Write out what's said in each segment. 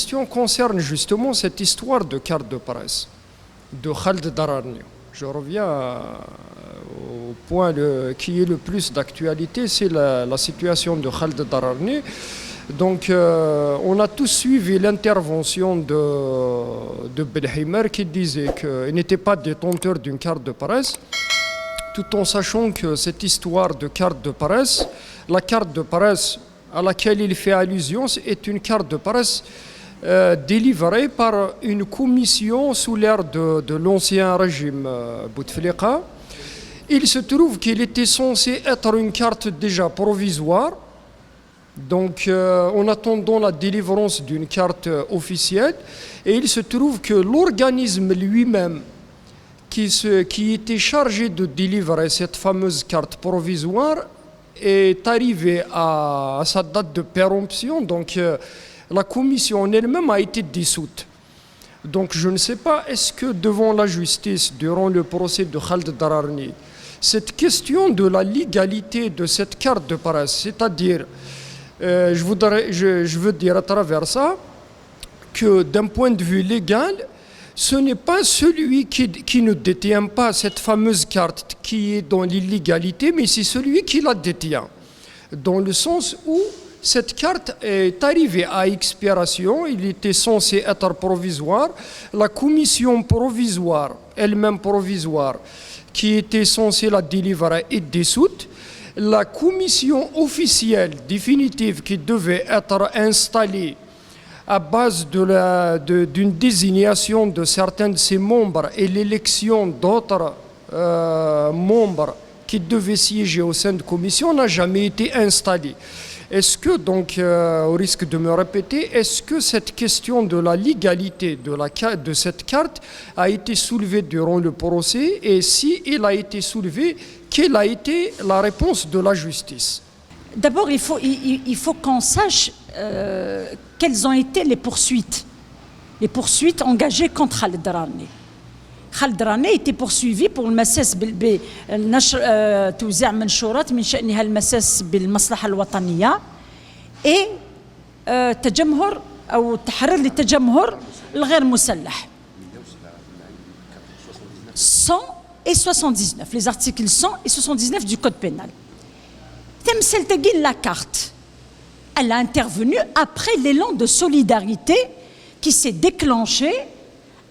question concerne justement cette histoire de carte de presse de Khaled Dararni. Je reviens au point qui est le plus d'actualité, c'est la situation de Khaled Dararni. Donc, on a tous suivi l'intervention de Belhimer qui disait qu'il n'était pas détenteur d'une carte de presse, tout en sachant que cette histoire de carte de presse, la carte de presse à laquelle il fait allusion est une carte de presse délivrée par une commission sous l'ère de l'ancien régime Bouteflika. Il se trouve qu'il était censé être une carte déjà provisoire, donc en attendant la délivrance d'une carte officielle, et il se trouve que l'organisme lui-même qui était chargé de délivrer cette fameuse carte provisoire est arrivé à sa date de péremption, donc la commission en elle-même a été dissoute. Donc je ne sais pas, est-ce que devant la justice, durant le procès de Khaled Dararni, cette question de la légalité de cette carte de presse, c'est-à-dire, je veux dire à travers ça, que d'un point de vue légal, ce n'est pas celui qui ne détient pas cette fameuse carte qui est dans l'illégalité, mais c'est celui qui la détient. Dans le sens où cette carte est arrivée à expiration, il était censé être provisoire. La commission provisoire, elle-même provisoire, qui était censée la délivrer est dissoute. La commission officielle définitive qui devait être installée à base d'une désignation de certains de ses membres et l'élection d'autres membres qui devaient siéger au sein de commission n'a jamais été installée. Est-ce que, donc, au risque de me répéter, est-ce que cette question de la légalité de cette carte a été soulevée durant le procès, et si elle a été soulevée, quelle a été la réponse de la justice? D'abord, il faut qu'on sache quelles ont été les poursuites engagées contre Khaled Dararni. Khaled Dararni était poursuivi pour المساس بنشر توزيع منشورات من شأنها المساس بالمصلحة الوطنية تجمهر أو تحرير للتجمهر الغير مسلح. 179, les articles 100 et 79 du Code pénal. Temsel Teguil, la carte, elle a intervenu après l'élan de solidarité qui s'est déclenché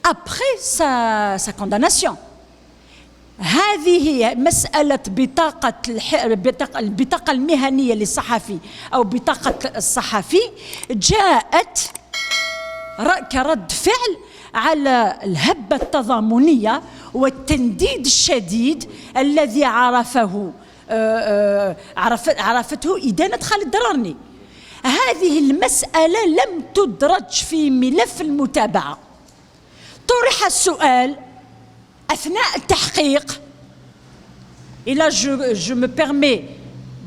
après sa condamnation. هذه مسألة البطاقة المهنية للصحفي أو بطاقة الصحفي جاءت كرد فعل على الهبة التضامنية والتنديد الشديد الذي عرفته إدانة خالد درارني. هذه المسألة لم تدرج في ملف المتابعة. طرح السؤال أثناء التحقيق. Et là, je me permets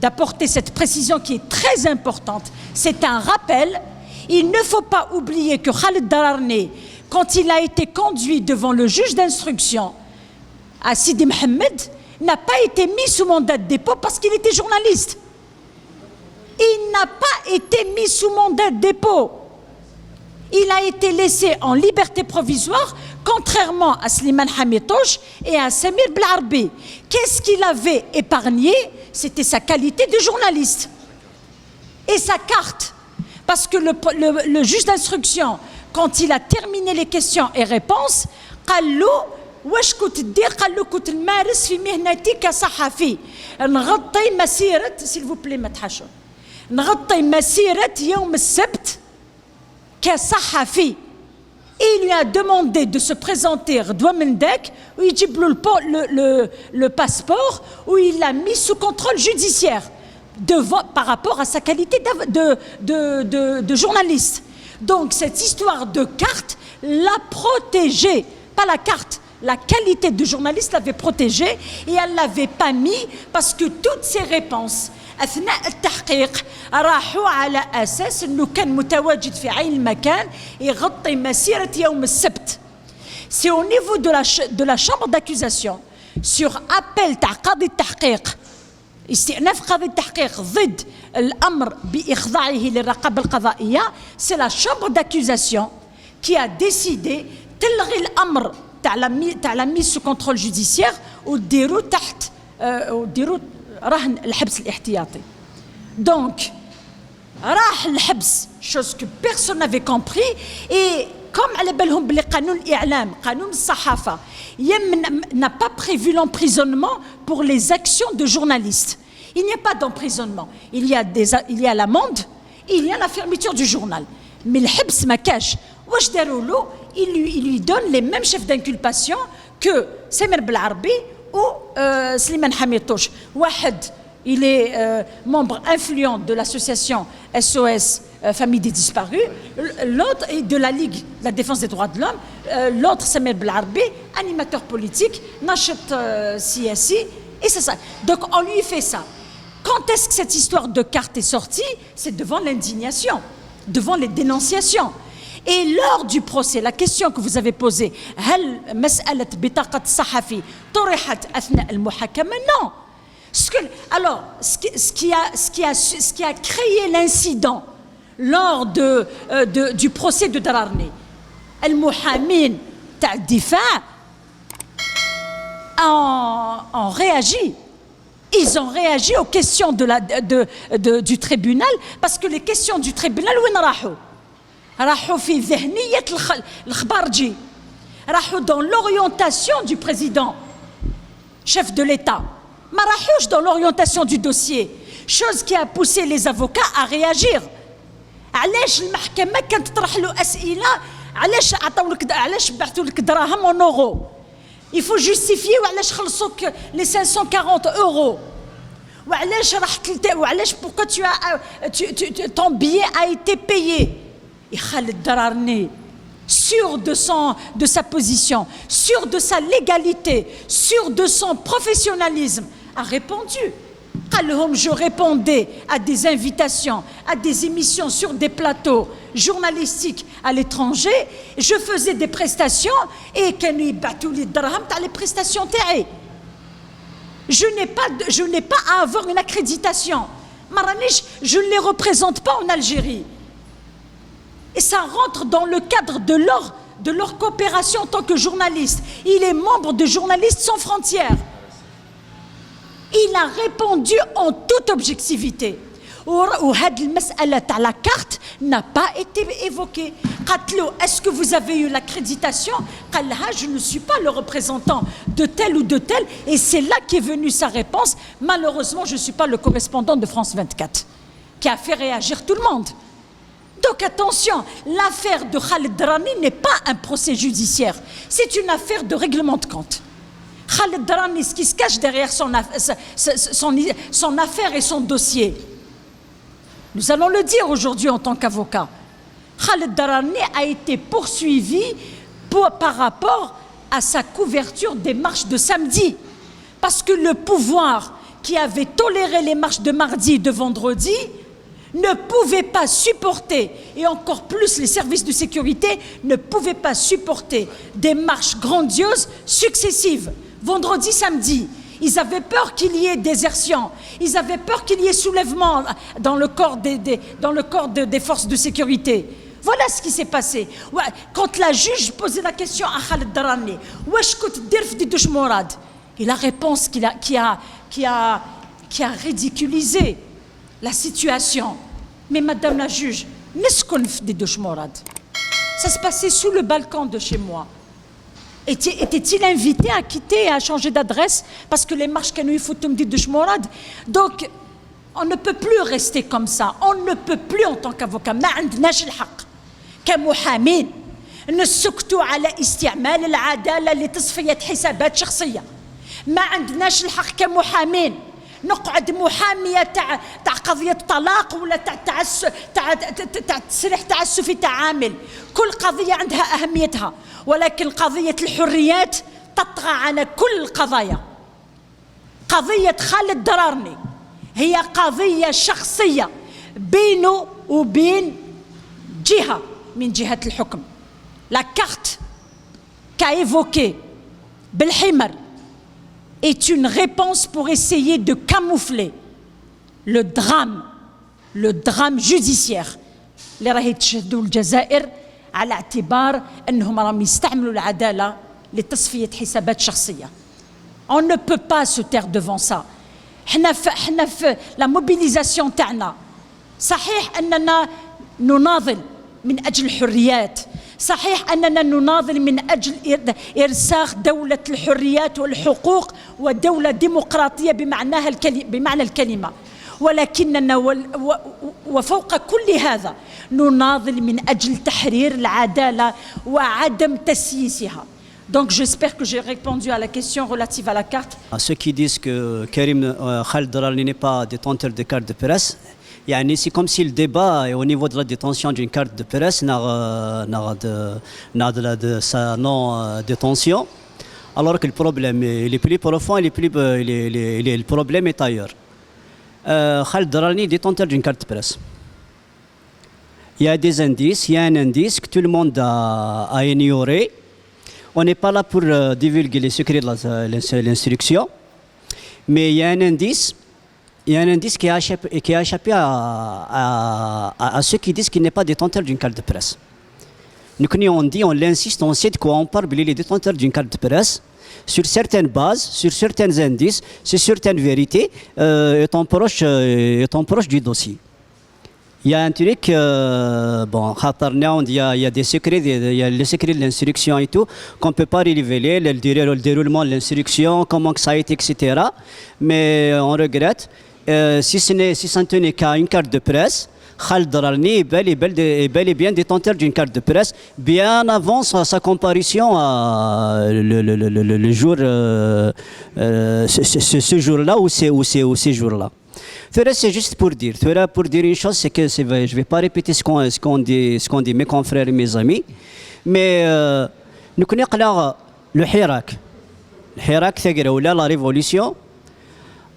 d'apporter cette précision qui est très importante. C'est un rappel. Il ne faut pas oublier que Khaled Dararni, quand il a été conduit devant le juge d'instruction à Sidi Mohamed, n'a pas été mis sous mandat de dépôt parce qu'il était journaliste. Il n'a pas été mis sous mandat de dépôt. Il a été laissé en liberté provisoire, contrairement à Slimane Hamitouche et à Samir Blarbi. Qu'est-ce qu'il avait épargné? C'était sa qualité de journaliste et sa carte. Parce que le juge d'instruction, quand il a terminé les questions et réponses, قال له واش كنت دير؟ قال له كنت نمارس في مهنتي كصحفي نغطي مسيرة s'il vous plaît ما تحشوا نغطي مسيرة يوم السبت كصحفي. Il lui a demandé de se présenter Redouane Mendek, où il dit le passeport, où il l'a mis sous contrôle judiciaire par rapport à sa qualité de journaliste. Donc cette histoire de carte l'a protégé, pas la carte, la qualité de journaliste l'avait protégé, et elle ne l'avait pas mis parce que toutes ses réponses أثناء التحقيق راحوا على أساس أنه كان متواجد في عين المكان يغطي مسيرة يوم السبت. C'est au niveau de la chambre d'accusation, sur appel تاع قاضي التحقيق استئناف قضية التحقيق ضد الأمر بإخضاعه للرقابة القضائية. C'est la chambre d'accusation qui a décidé تلغي الأمر تاع la mise sous contrôle judiciaire وديرو تحت وديرو رهن الحبس الاحتياطي. Donc راح الحبس chose que personne n'avait compris. Et comme على بالهم بلي قانون الإعلام قانون الصحافة n'a pas prévu l'emprisonnement pour les actions de journalistes. Il n'y a pas d'emprisonnement. Il y a l'amende, il y a la fermeture du journal. Mais le حبس ما كاش. واش داروا له؟ il lui donne les mêmes chefs d'inculpation que سمير بالعربي ou Slimane Hamid Touche. واحد il est membre influent de l'association SOS Famille des disparus, l'autre est de la Ligue de la défense des droits de l'homme, l'autre Samir Belarbi, animateur politique, Nachet CSI, et c'est ça. Donc on lui fait ça. Quand est-ce que cette histoire de carte est sortie? C'est devant l'indignation, devant les dénonciations. Et lors du procès, la question que vous avez posée, هل مسألة بطاقة الصحفي طرحت أثناء المحاكمة? Non. Alors, ce qui a créé l'incident lors du procès de Dararni, المحامين تاع الدفاع ont réagi. Ils ont réagi aux questions du tribunal, parce que les questions du tribunal وين راحوا في ذهنية الخبارجي، راحوا dans l'orientation du président, chef de l'État. ما راحوش dans l'orientation du dossier, chose qui a poussé les avocats à réagir. علاش المحكمة كانت تطرح له أسئلة؟ علاش بعثوا لك دراهم en euros؟ Il faut justifier وعلاش خلصوك les 540 euros؟ وعلاش وعلاش pourquoi ton billet a été payé؟ Et Khaled Dararni, sûr de sa position, sûr de sa légalité, sûr de son professionnalisme, a répondu. Je répondais à des invitations, à des émissions sur des plateaux journalistiques à l'étranger, je faisais des prestations et les prestations taillées. Je n'ai pas à avoir une accréditation. Je ne les représente pas en Algérie. Et ça rentre dans le cadre de leur coopération en tant que journaliste. Il est membre de Journalistes sans frontières. Il a répondu en toute objectivité. La carte n'a pas été évoquée. Est-ce que vous avez eu l'accréditation? Je ne suis pas le représentant de tel ou de tel. Et c'est là qu'est venue sa réponse. Malheureusement, je ne suis pas le correspondant de France 24 qui a fait réagir tout le monde. Donc attention, l'affaire de Khaled Dararni n'est pas un procès judiciaire, c'est une affaire de règlement de compte. Khaled Dararni, ce qui se cache derrière son affaire et son dossier, nous allons le dire aujourd'hui en tant qu'avocat, Khaled Dararni a été poursuivi par rapport à sa couverture des marches de samedi, parce que le pouvoir qui avait toléré les marches de mardi et de vendredi ne pouvait pas supporter, et encore plus les services de sécurité ne pouvaient pas supporter des marches grandioses successives, vendredi, samedi. Ils avaient peur qu'il y ait désertion, ils avaient peur qu'il y ait soulèvement dans le corps des forces de sécurité. Voilà ce qui s'est passé. Quand la juge posait la question à Khaled Dararni, et la réponse qui a ridiculisé la situation. Mais madame la juge, ça se passait sous le balcon de chez moi. Était-il invité à quitter et à changer d'adresse parce que les marches qu'il faut me dire de Chmorad? Donc, on ne peut plus rester comme ça. On ne peut plus en tant qu'avocat. ما عندناش الحق كمحامين نسكتوا على استعمال العدالة لتصفية حسابات شخصية. ما عندناش الحق كمحامين نقعد محاميه تاع قضيه طلاق ولا تاع تسريح تعسفي تاع عامل. كل قضيه عندها اهميتها، ولكن قضيه الحريات تطغى على كل القضايا. قضيه خالد درارني هي قضيه شخصيه بينه وبين جهه من جهات الحكم. La carte qu'a évoquée Belhimar est une réponse pour essayer de camoufler لو درام جوديسيير اللي راهي تشهدوا الجزائر على اعتبار انهم راهم يستعملوا العداله لتصفيه حسابات شخصيه. On ne peut pas se taire devant ça. حنا في لا موبيليزاسيون تاعنا صحيح اننا نناضل من اجل الحريات، صحيح اننا نناضل من اجل ارساخ دوله الحريات والحقوق ودوله ديمقراطيه بمعنى الكلمه، ولكننا وفوق كل هذا نناضل من أجل تحرير العدالة وعدم تسييسها. Donc j'espère que j'ai répondu à la question relative à la carte. À ceux qui disent que Karim Khaled Dararni n'est pas détenteur de carte de presse, c'est comme si le débat au niveau de la détention d'une carte de presse n'a de sa non-détention, alors que le problème est plus profond et le problème est ailleurs. Khaled Dararni est détenteur d'une carte de presse. Il y a des indices, il y a un indice que tout le monde a ignoré. On n'est pas là pour divulguer les secrets de l'instruction, mais il y a un indice qui a échappé à ceux qui disent qu'il n'est pas détenteur d'une carte de presse. Nous, on dit, on l'insiste, on sait de quoi on parle, il est détenteur d'une carte de presse. Sur certaines bases, sur certains indices, sur certaines vérités, étant proche du dossier. Il y a un truc, il y a des secrets, il y a les secrets de l'instruction et tout, qu'on ne peut pas révéler, le déroulement de l'instruction, comment que ça a été, etc. Mais on regrette, si ça ne tenait qu'à une carte de presse, Khaled Dararni est bel et bien détenteur d'une carte de presse bien avant sa comparution le jour, ce jour-là ou ces jours-là. C'est juste pour dire une chose, c'est que je ne vais pas répéter ce qu'ont dit mes confrères et mes amis, mais nous connaissons le Hirak. Le Hirak, c'est la révolution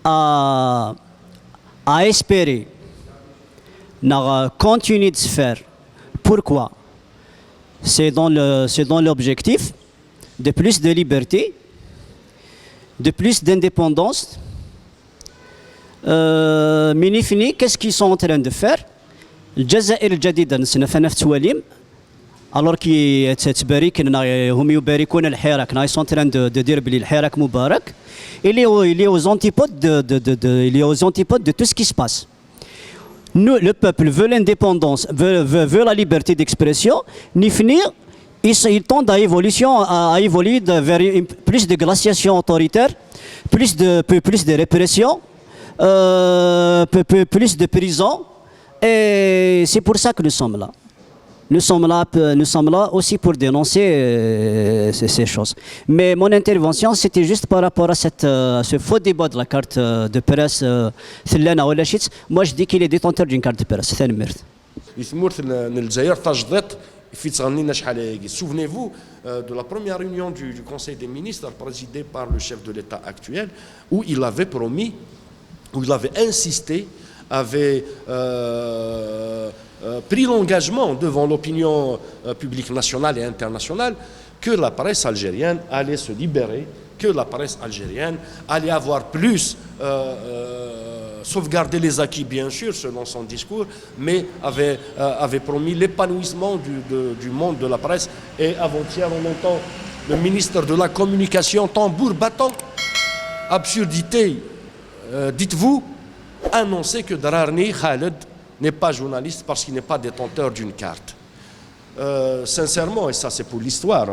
a espéré continuer de se faire. Pourquoi? C'est dans l'objectif de plus de liberté, de plus d'indépendance. Minifini, qu'est-ce qu'ils sont en train de faire? Le Jazair al-Jadida, alors qu'ils sont en train de dire que le Hirak Moubarak, il est aux antipodes de tout ce qui se passe. Nous, le peuple veut l'indépendance, veut la liberté d'expression. Nifni, ils tendent à évoluer vers plus de glaciation autoritaire, plus de répression, plus de prison. Et c'est pour ça que nous sommes là. Nous sommes là aussi pour dénoncer ces choses. Mais mon intervention, c'était juste par rapport à ce faux débat de la carte de presse. Moi, je dis qu'il est détenteur d'une carte de presse. C'est un merde. Souvenez-vous de la première réunion du Conseil des ministres présidée par le chef de l'État actuel, où il avait promis, où il avait insisté, avait pris l'engagement devant l'opinion publique nationale et internationale que la presse algérienne allait se libérer, que la presse algérienne allait avoir plus sauvegarder les acquis, bien sûr, selon son discours, mais avait promis l'épanouissement du monde de la presse. Et avant-hier, on entend le ministre de la Communication, tambour battant, absurdité, dites-vous, annoncer que Dararni Khaled n'est pas journaliste parce qu'il n'est pas détenteur d'une carte. Sincèrement, et ça c'est pour l'histoire,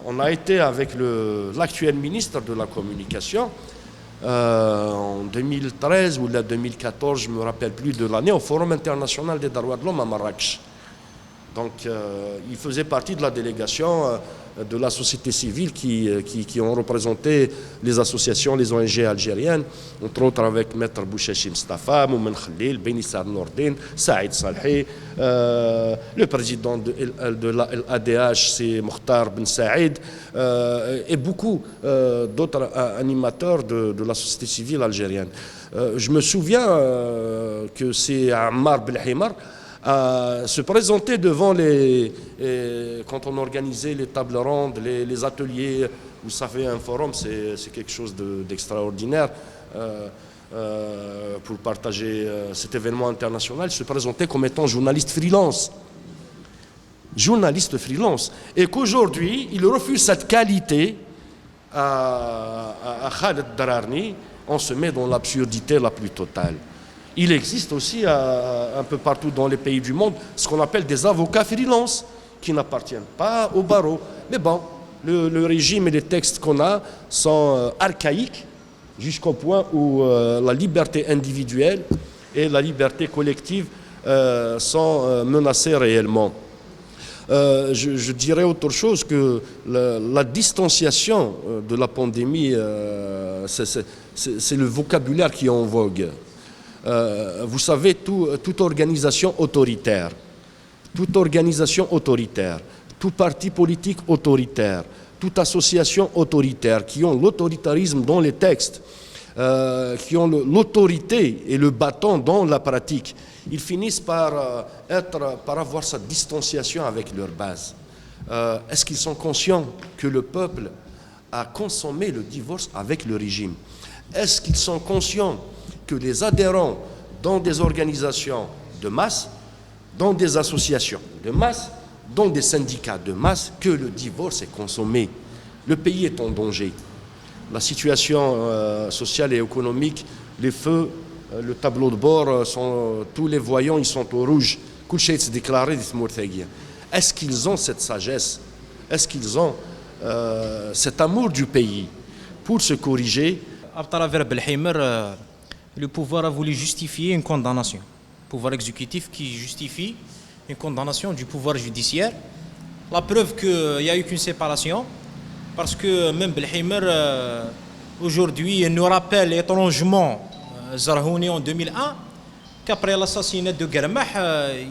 on a été avec l'actuel ministre de la Communication en 2013 ou 2014, je ne me rappelle plus de l'année, au Forum international des droits de l'homme à Marrakech. Donc il faisait partie de la délégation de la société civile qui ont représenté les associations, les ONG algériennes, entre autres avec Maître Bouchachi Mustafa, Moumen Khalil, Benissar Nordin, Saïd Salhi, le président de l'ADH, c'est Mokhtar Ben Saïd, et beaucoup d'autres animateurs de la société civile algérienne. Je me souviens que c'est Ammar Belhimar se présenter devant quand on organisait les tables rondes, les ateliers, où ça fait un forum, c'est quelque chose d'extraordinaire. pour partager cet événement international, se présentait comme étant journaliste freelance. Journaliste freelance. Et qu'aujourd'hui, il refuse cette qualité à Khaled Dararni, on se met dans l'absurdité la plus totale. Il existe aussi un peu partout dans les pays du monde ce qu'on appelle des avocats freelance qui n'appartiennent pas au barreau. Mais bon, le régime et les textes qu'on a sont archaïques jusqu'au point où la liberté individuelle et la liberté collective sont menacées réellement. Je dirais autre chose que la distanciation de la pandémie, c'est le vocabulaire qui est en vogue. Vous savez, toute organisation autoritaire, tout parti politique autoritaire, toute association autoritaire qui ont l'autoritarisme dans les textes, qui ont l'autorité et le bâton dans la pratique, ils finissent par avoir cette distanciation avec leur base. Est-ce qu'ils sont conscients que le peuple a consommé le divorce avec le régime? Est-ce qu'ils sont conscients que les adhérents dans des organisations de masse, dans des associations de masse, dans des syndicats de masse, que le divorce est consommé? Le pays est en danger. La situation sociale et économique, les feux, le tableau de bord, tous les voyants, ils sont au rouge. Est-ce qu'ils ont cette sagesse? Est-ce qu'ils ont cet amour du pays pour se corriger? À travers Belheimer, le pouvoir a voulu justifier une condamnation. Le pouvoir exécutif qui justifie une condamnation du pouvoir judiciaire. La preuve qu'il n'y a eu qu'une séparation, parce que même Belheimer, aujourd'hui, nous rappelle étrangement Zarhouni en 2001, qu'après l'assassinat de Germah,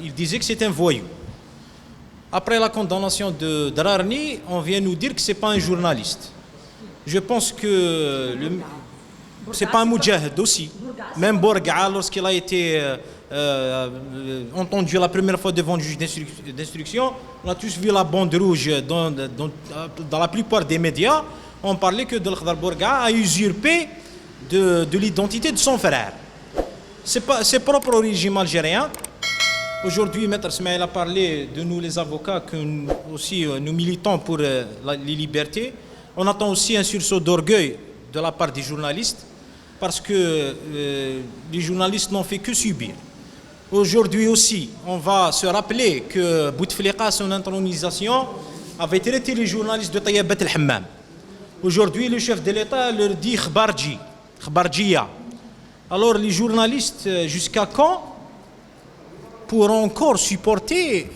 il disait que c'est un voyou. Après la condamnation de Dararni, on vient nous dire que ce n'est pas un journaliste. Je pense que ce n'est pas un moudjahid aussi. Même Bourga, lorsqu'il a été entendu la première fois devant le juge d'instruction, on a tous vu la bande rouge dans la plupart des médias. On parlait que Delkhdar Bourga a usurpé de l'identité de son frère. C'est propre au régime algérien. Aujourd'hui, Maître Smaïl a parlé de nous les avocats, que aussi nous militons pour les libertés. On attend aussi un sursaut d'orgueil de la part des journalistes, parce que les journalistes n'ont fait que subir. Aujourd'hui aussi, on va se rappeler que Bouteflika, son intronisation, avait traité les journalistes de Tayyabat el-Hammam. Aujourd'hui, le chef de l'État leur dit Khbarjiya. Alors les journalistes, jusqu'à quand pourront encore supporter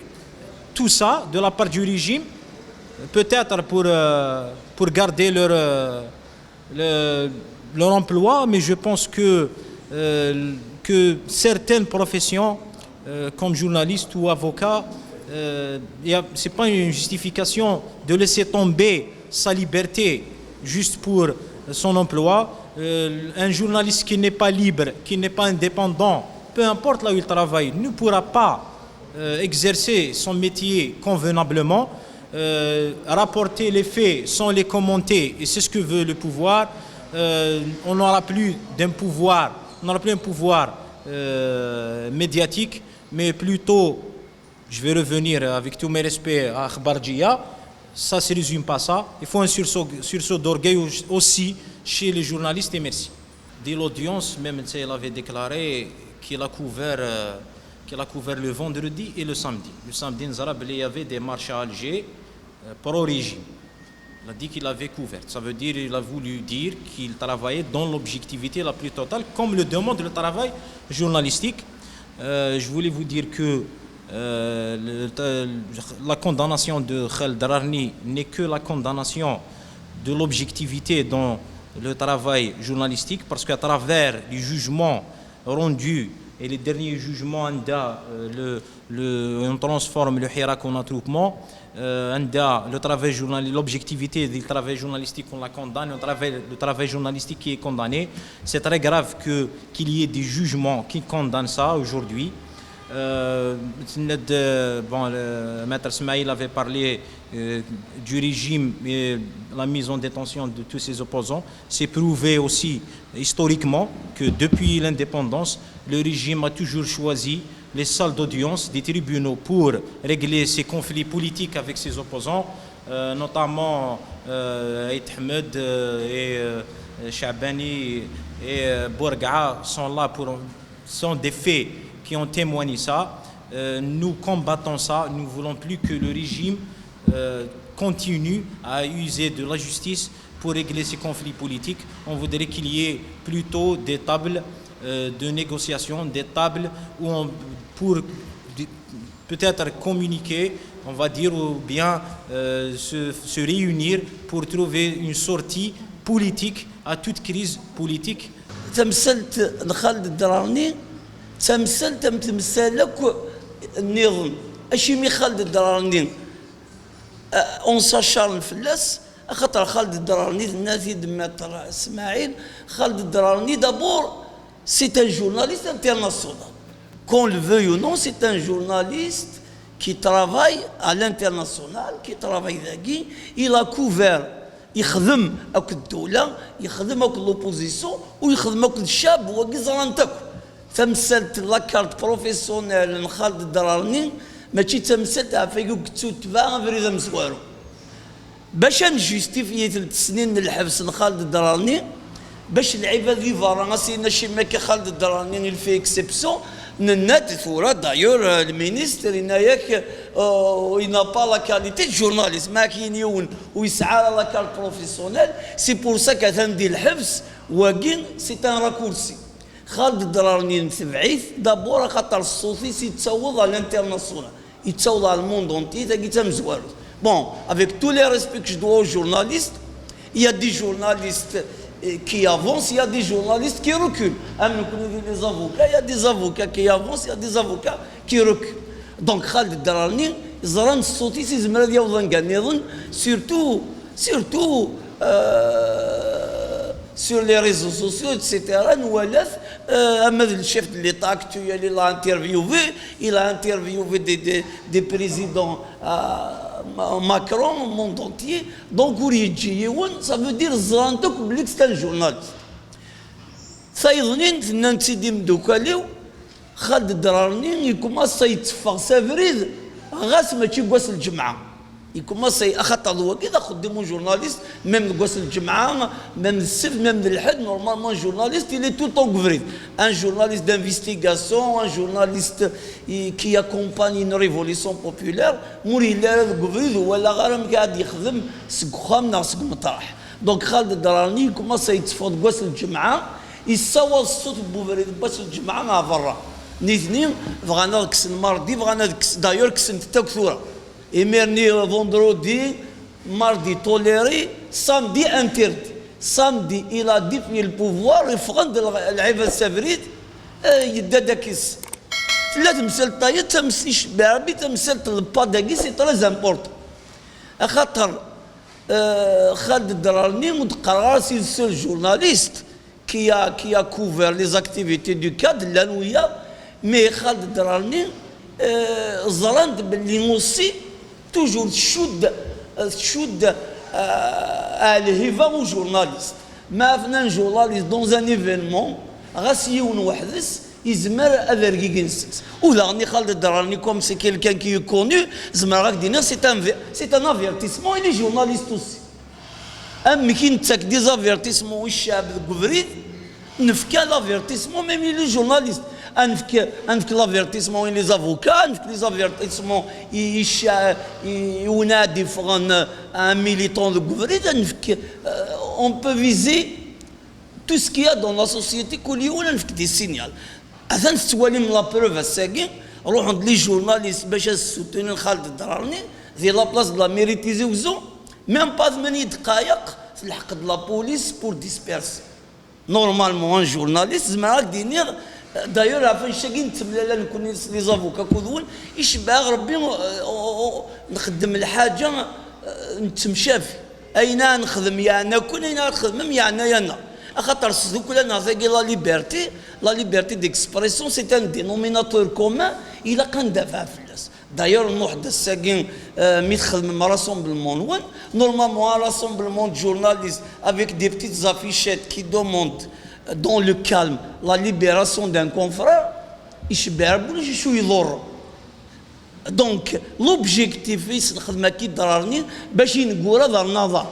tout ça de la part du régime? Peut-être pour garder leur emploi, mais je pense que certaines professions, comme journaliste ou avocat, ce n'est pas une justification de laisser tomber sa liberté juste pour son emploi. Un journaliste qui n'est pas libre, qui n'est pas indépendant, peu importe là où il travaille, ne pourra pas exercer son métier convenablement, rapporter les faits sans les commenter, et c'est ce que veut le pouvoir. On n'aura plus un pouvoir médiatique, mais plutôt, je vais revenir avec tous mes respects à Khbarjiya, ça ne se résume pas ça. Il faut un sursaut d'orgueil aussi chez les journalistes, et merci. Dès l'audience, même elle avait déclaré qu'il a couvert le vendredi et le samedi. Le samedi, il y avait des marches à Alger pro-régime. Il a dit qu'il avait couvert. Ça veut dire qu'il a voulu dire qu'il travaillait dans l'objectivité la plus totale, comme le demande le travail journalistique. Je voulais vous dire que la condamnation de Khaled Dararni n'est que la condamnation de l'objectivité dans le travail journalistique, parce qu'à travers les jugements rendus et les derniers jugements, on transforme le hirak en attroupement. L'objectivité du travail journalistique, on la condamne, le travail journalistique qui est condamné. C'est très grave qu'il y ait des jugements qui condamnent ça aujourd'hui. Le maître Smaïl avait parlé du régime et la mise en détention de tous ses opposants. C'est prouvé aussi historiquement que depuis l'indépendance, le régime a toujours choisi les salles d'audience des tribunaux pour régler ses conflits politiques avec ses opposants, notamment Aït Ahmed et Chabani et Bourga'a sont des faits qui ont témoigné ça. Nous combattons ça. Nous ne voulons plus que le régime continue à user de la justice pour régler ces conflits politiques. On voudrait qu'il y ait plutôt des tables de négociation, des tables où pour peut-être communiquer, on va dire, ou bien se réunir pour trouver une sortie politique à toute crise politique. تمثلت خالد الدرارني تمثل لك النظام اشي خالد الدرارني اون ساشارن فلاس خاطر خالد الدرارني الناس متر اسماعيل خالد الدرارني دابور سي ان جورناليست انترناسيونال كون le veuille ou non c'est un journaliste qui travaille à l'international qui travaille ذاكي il a couvert يخدم اك الدوله يخدم اك لوبوزيسيون ويخدم اك الشاب هو كيزرانتك تمثلت لاكارت بروفيسيونيل خالد الدرارني ماشي تمثلت عفايق كتو تباع فريده مسوارو باش نجوستيفيي 3 سنين الحبس خالد الدرارني باش العباد اللي فارا سينا شي ماكي خالد الدرارني اللي فيه اكسبسيون ننات ثورة دايور المينيستر ياك il n'a pas la qualité de journaliste ما كاين يون ويسعى على لا كارت بروفيسيونيل سي بور سا كتندي الحبس واكين سي ان راكورسي خالد الدرارني متبعيث دابور خاطر الصوتي يتسوض على الانترناسيونال يتسوض على الموند اونتي تاكي تمزوار بون افيك تو لي ريسبي كو دو جورناليست il y a des journalistes qui avancent, il y a des journalistes qui reculent. Les avocats, il y a des avocats qui avancent, il y a des avocats qui reculent. Donc Khalid Darani, ils ont sauté ces médias, surtout sur les réseaux sociaux, etc. Nous le chef de l'État actuel, il a interviewé des présidents Macron au monde entier. Donc ça veut dire que c'est un journaliste. سيظنين فنان سيدي مدوكاليو خالد الدرارني يكوماس يتفق سافريد غاس ماشي قواس الجمعه يكوماس اخطا هو كذا خدموا جورناليست ميم قواس الجمعه ميم السبت ميم الحد نورمالمون جورناليست il est tout le temps couvert un journaliste d'investigation un journaliste qui accompagne une révolution populaire موري لا couvert ولا غير قاعد يخدم سقخام ناس مطرح دونك خالد الدرارني يكوماس يتفق قواس الجمعه يسوى الصوت بوفريد باش الجمعه مع برا نيتنين بغانا كس الماردي بغانا كس دايور كسنت تاكثوره ايميرني فوندرودي ماردي توليري سامدي انتردي سامدي الى دي في البوفوار يفقد العيبه السافريد يدادا كيس ثلاث مسال طايت تمسيش بعربي تمثال الباداكي سي تري امبورطون خاطر خالد الدرارني متقرر سي سول جورناليست qui a couvert les activités du cadre, la nouya, mais Khaled Darani, Zaland Belimoussi, toujours choud à l'hiva ou journaliste. Mais un journaliste dans un événement, Rassi ou Nouhdis, Izmer Avergigins. Ou l'arni Khaled Darani, comme c'est quelqu'un qui est connu, Zmarak Dina, c'est un avertissement, il est journaliste aussi. أما كي نتاك دي زافيرتيسمون والشعب الكفريد نفكا لافيرتيسمون ميم لي جورناليست انفك لافيرتيسمون لي زافوكا انفك لي زافيرتيسمون ينادي فغان ان ميليتون دو كفريد انفك اون بو فيزي تو سكيا دون لا سوسيتي كل يوم انفك دي سينيال اذن تولي من لا بروف الساكين روحوا لي جورناليست باش سوتوني خالد الدرارني في لا بلاص دو لا ميريتيزي وزو même pas 8 دقائق في الحق de la police pour disperser. Normalement un journaliste زعما دينير دايور عفوا شاكين تملا نكون لي زافوكا كودون يشبع ربي نخدم الحاجه نتمشافي اين نخدم يا انا كون اين نخدم يا انا خاطر دوك انا زاكي لا ليبرتي ديكسبرسيون سي ان دينوميناتور كومان الى كندافع فلاس. دايور المحدث ساكين ميتخدم مع راسومبلمون نورمالمون راسومبلمون جورناليست افيك دي بتيت زافيشيت كي دوموند دون لو كالم لا ليبيراسيون دان كونفرير يشبع ربي ولا شو يضر. دونك لوبجيكتيف الخدمه كي ضررني باش نقول هذا النظر.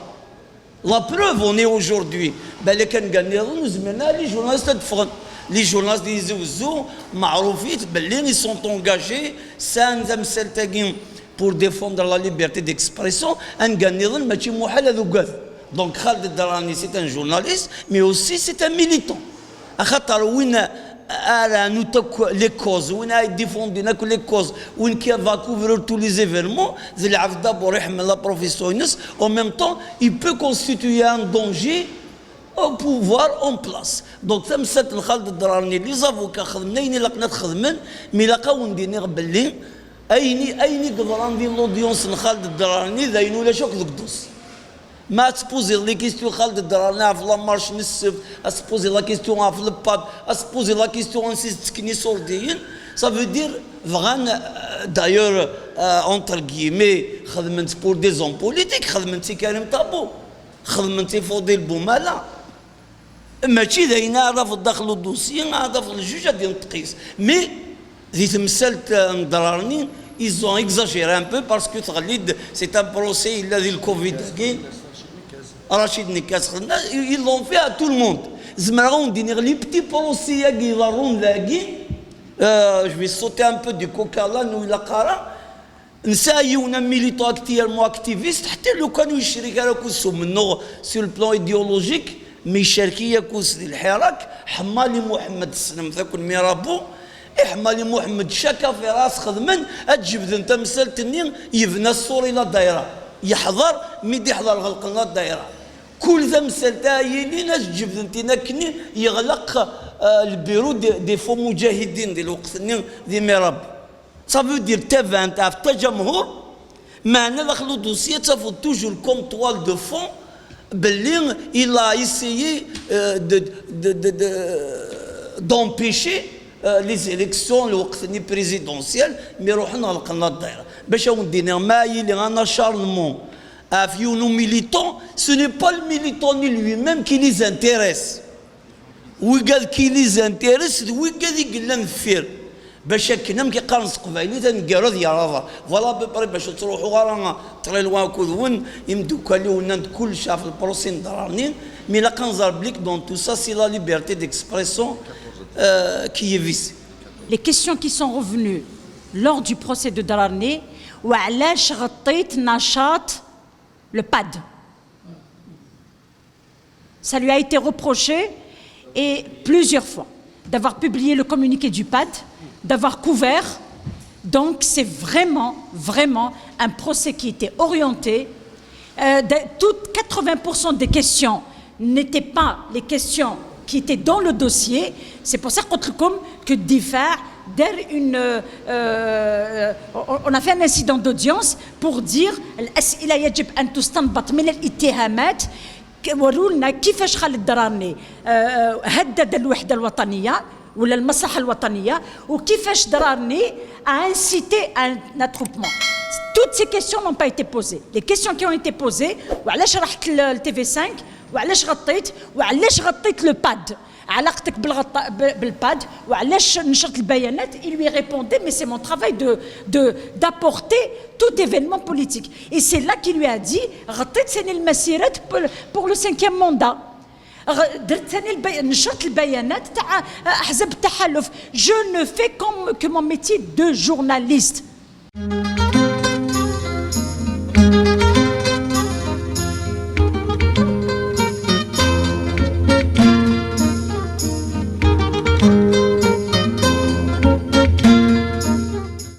لا بروف اون اي اوجوردي بالك كان نظن زمرنا لي جورناليست تفغن لي جورناليست اللي يزوزو معروفين باللي ني سون اونغاجي سان تمثال تاكين بور ديفوندر لا ليبرتي ديكسبرسيون ان كان نظن ماشي محال هذو كاع. دونك خالد الدراني سي ان جورناليست مي اوسي سي ان ميليتون. خاطر وين nous les causes, où on a défendu les causes, où on va couvrir tous les événements, d'abord la profession, en même temps, il peut constituer un danger au pouvoir en place. Donc, ça me semble que les avocats, mais la cause de Nerbalin, أين قدران دي l'audience خالد الدراني ذا ينو لا شوك ذكدوس. ما تسبوزي لي كيستيون خالد الدراني في لا مارش نسف، اسبوزي لا كيستيون في الباد، اسبوزي لا كيستيون نسيت تكني سورديين، ça veut dire فغان d'ailleurs entre guillemets خدمت pour des hommes politiques، خدمتي كريم طابو، خدمتي فوضي البومالا. ماشي ذاين هذا في الداخل الدوسيين هذا في الجوج غادي نتقيس، مي ذي تمثلت الدراني ils ont exagéré un peu parce que c'est un procès الذي الكوفيد رشيد نكاس ils l'ont fait à tout le monde. زمرون دينيغ لي بتي بروسي كي ضرون لاكي je vais sauter un peu du coq à l'âne ou la قارة نسايونا ميليتو اكتيفمون اكتيفيست حتى لو كانوا يشرك على كوسو منو سور البلان ايديولوجيك مي شاركيه كوس ديال الحراك حمالي محمد السلام ذاك الميرابو حمالي محمد شكا في راس خدمن تجبد انت مسالتني يبنى الصوري لا دايره يحضر ميدي يحضر غلق لا دايره كل ذا مسالتا يلي ناس جبد انت نكني يغلق البيرو دي فو مجاهدين ديال الوقت دي ميراب صافي دير تافا انت في جمهور معنا دخلوا دوسيه تافو توجور كوم توال دو فون باللي il a essayé d'empêcher les élections الوقت présidentielles مي روحنا غلقنا الدائره باش ندير ماي اللي غانا شارلمون افيونو ميليتون ce n'est pas le militant lui-même qui les intéresse وقال كي les intéresse وقال يقلنا نفير باش كنا كيقارنس قبايلي تنقالو ديال راه فوالا ببري باش تروحوا غير طري لوان كودون يمدو كاليونا كل شاف البروسين درانين مي لا كنزار بليك دون تو سا سي لا ليبرتي ديكسبرسيون qui est visée. Les questions qui sont revenues lors du procès de Dararni وعلاش غطيت نشاط le PAD. Ça lui a été reproché et plusieurs fois d'avoir publié le communiqué du PAD, d'avoir couvert. Donc c'est vraiment un procès qui était orienté. Toutes 80% des questions n'étaient pas les questions qui étaient dans le dossier. C'est pour ça que DIFAR, on a fait un incident d'audience pour dire الأسئلة يجب أن تستنبط من الاتهامات ورونا كيفاش خالد الدرارني هدد الوحدة الوطنية ولا المصلحة الوطنية وكيفاش درارني a incité à un attroupement. Toutes ces questions n'ont pas été posées. Les questions qui ont été posées وعلاش رحت ل TV5 وعلاش غطيت لو باد علاقتك بالباد وعلاش نشرت البيانات. Il lui répondait mais c'est mon travail d'apporter tout événement politique et c'est là qu'il lui a dit غطيت ثاني المسيرات pour le 5e mandat درت ثاني نشرت البيانات تاع احزاب التحالف. Je ne fais que mon métier de journaliste.